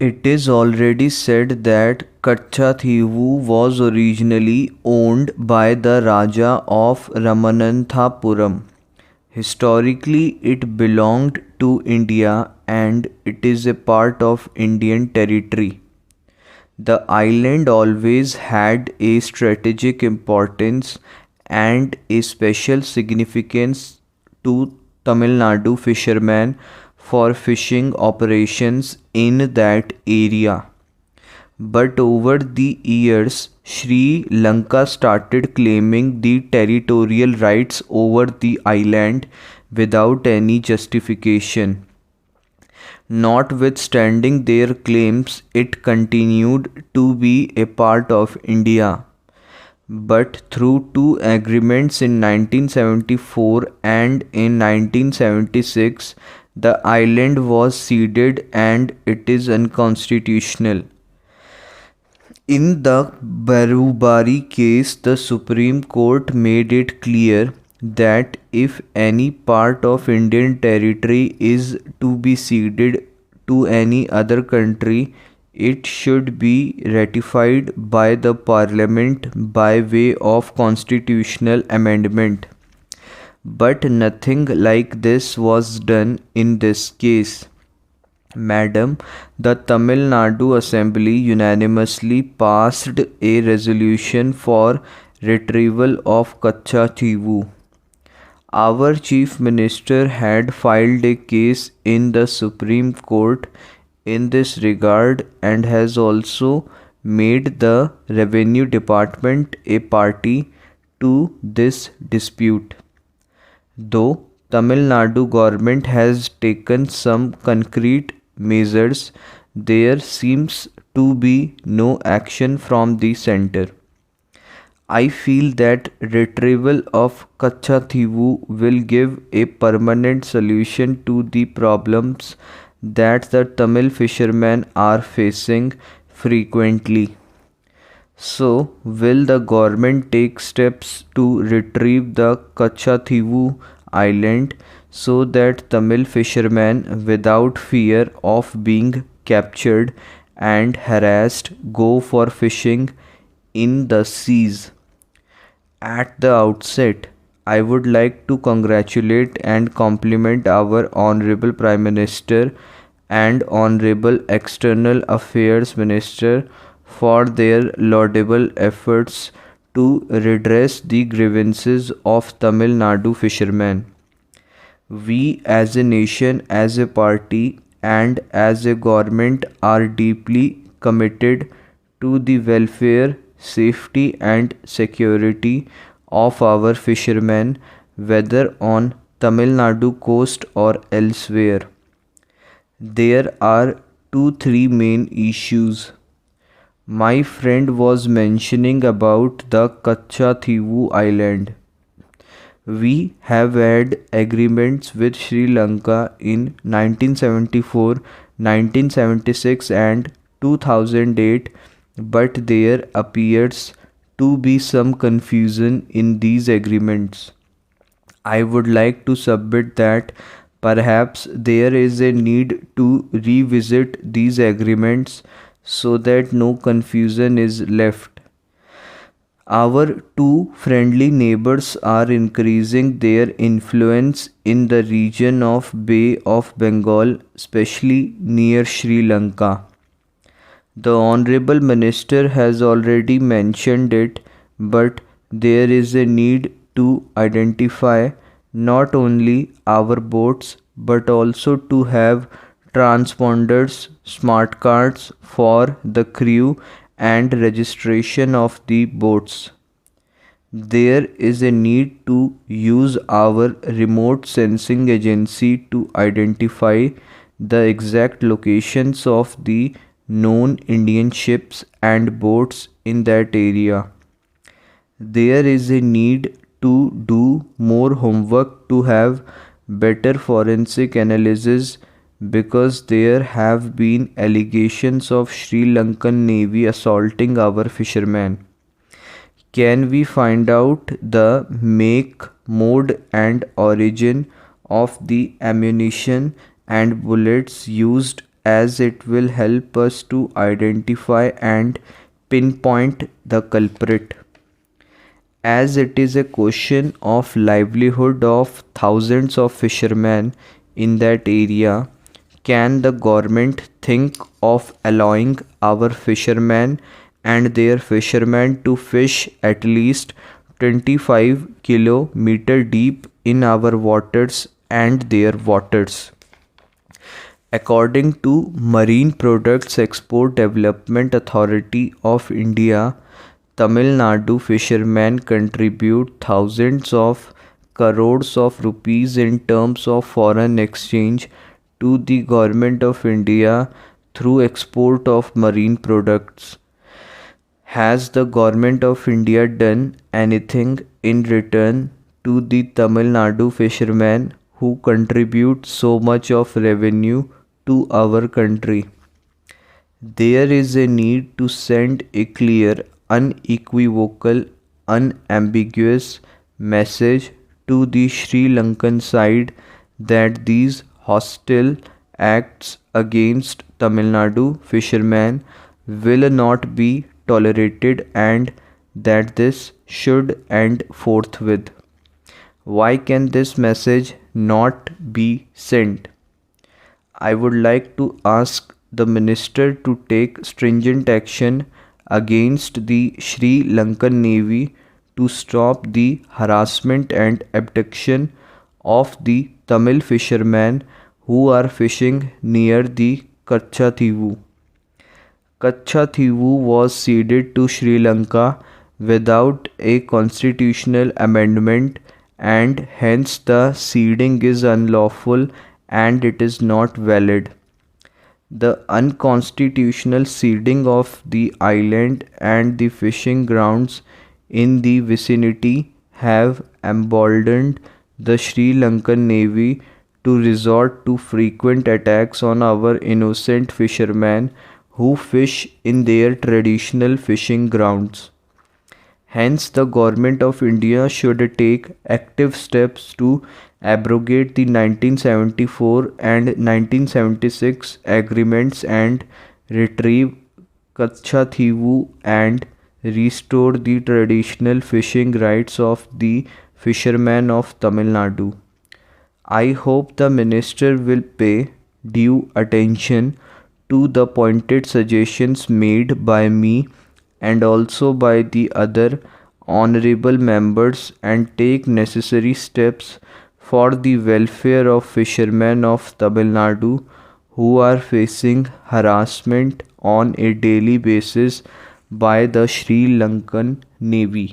It is already said that Kachchativu was originally owned by the Raja of Ramananthapuram. Historically, it belonged to India and it is a part of Indian territory. The island always had a strategic importance and a special significance to Tamil Nadu fishermen for fishing operations in that area. But over the years, Sri Lanka started claiming the territorial rights over the island without any justification. Notwithstanding their claims, it continued to be a part of India. But through two agreements in 1974 and in 1976, the island was ceded and it is unconstitutional. In the Barubari case, the Supreme Court made it clear that if any part of Indian territory is to be ceded to any other country, it should be ratified by the Parliament by way of constitutional amendment. But nothing like this was done in this case. Madam, the Tamil Nadu Assembly unanimously passed a resolution for retrieval of Kachchativu. Our Chief Minister had filed a case in the Supreme Court in this regard and has also made the Revenue Department a party to this dispute. Though Tamil Nadu government has taken some concrete measures, there seems to be no action from the center. I feel that retrieval of Kachchativu will give a permanent solution to the problems that the Tamil fishermen are facing frequently. So, will the government take steps to retrieve the Kachchativu island so that Tamil fishermen, without fear of being captured and harassed, go for fishing in the seas? At the outset, I would like to congratulate and compliment our Honorable Prime Minister and Honorable External Affairs Minister for their laudable efforts to redress the grievances of Tamil Nadu fishermen. We as a nation, as a party, and as a government are deeply committed to the welfare, safety, and security of our fishermen, whether on Tamil Nadu coast or elsewhere. There are three main issues. My friend was mentioning about the Kachchativu island. We have had agreements with Sri Lanka in 1974, 1976 and 2008, but there appears to be some confusion in these agreements. I would like to submit that perhaps there is a need to revisit these agreements so that no confusion is left. Our two friendly neighbors are increasing their influence in the region of Bay of Bengal, especially near Sri Lanka. The Honorable Minister has already mentioned it, but there is a need to identify not only our boats but also to have transponders, smart cards for the crew and registration of the boats. There is a need to use our remote sensing agency to identify the exact locations of the known Indian ships and boats in that area. There is a need to do more homework to have better forensic analysis because there have been allegations of Sri Lankan Navy assaulting our fishermen. Can we find out the make, mode and origin of the ammunition and bullets used as it will help us to identify and pinpoint the culprit. As it is a question of livelihood of thousands of fishermen in that area, can the government think of allowing our fishermen and their fishermen to fish at least 25 kilometer deep in our waters and their waters? According to Marine Products Export Development Authority of India, Tamil Nadu fishermen contribute thousands of crores of rupees in terms of foreign exchange to the Government of India through export of marine products. Has the Government of India done anything in return to the Tamil Nadu fishermen who contribute so much of revenue to our country? There is a need to send a clear, unequivocal, unambiguous message to the Sri Lankan side that these hostile acts against Tamil Nadu fishermen will not be tolerated and that this should end forthwith. Why can this message not be sent? I would like to ask the minister to take stringent action against the Sri Lankan Navy to stop the harassment and abduction of the Tamil fishermen who are fishing near the Kachativu. Kachativu was ceded to Sri Lanka without a constitutional amendment and hence the ceding is unlawful and it is not valid. The unconstitutional ceding of the island and the fishing grounds in the vicinity have emboldened the Sri Lankan Navy to resort to frequent attacks on our innocent fishermen who fish in their traditional fishing grounds. Hence, the Government of India should take active steps to abrogate the 1974 and 1976 agreements and retrieve Kachativu and restore the traditional fishing rights of the fishermen of Tamil Nadu. I hope the minister will pay due attention to the pointed suggestions made by me and also by the other honorable members and take necessary steps for the welfare of fishermen of Tamil Nadu who are facing harassment on a daily basis by the Sri Lankan Navy.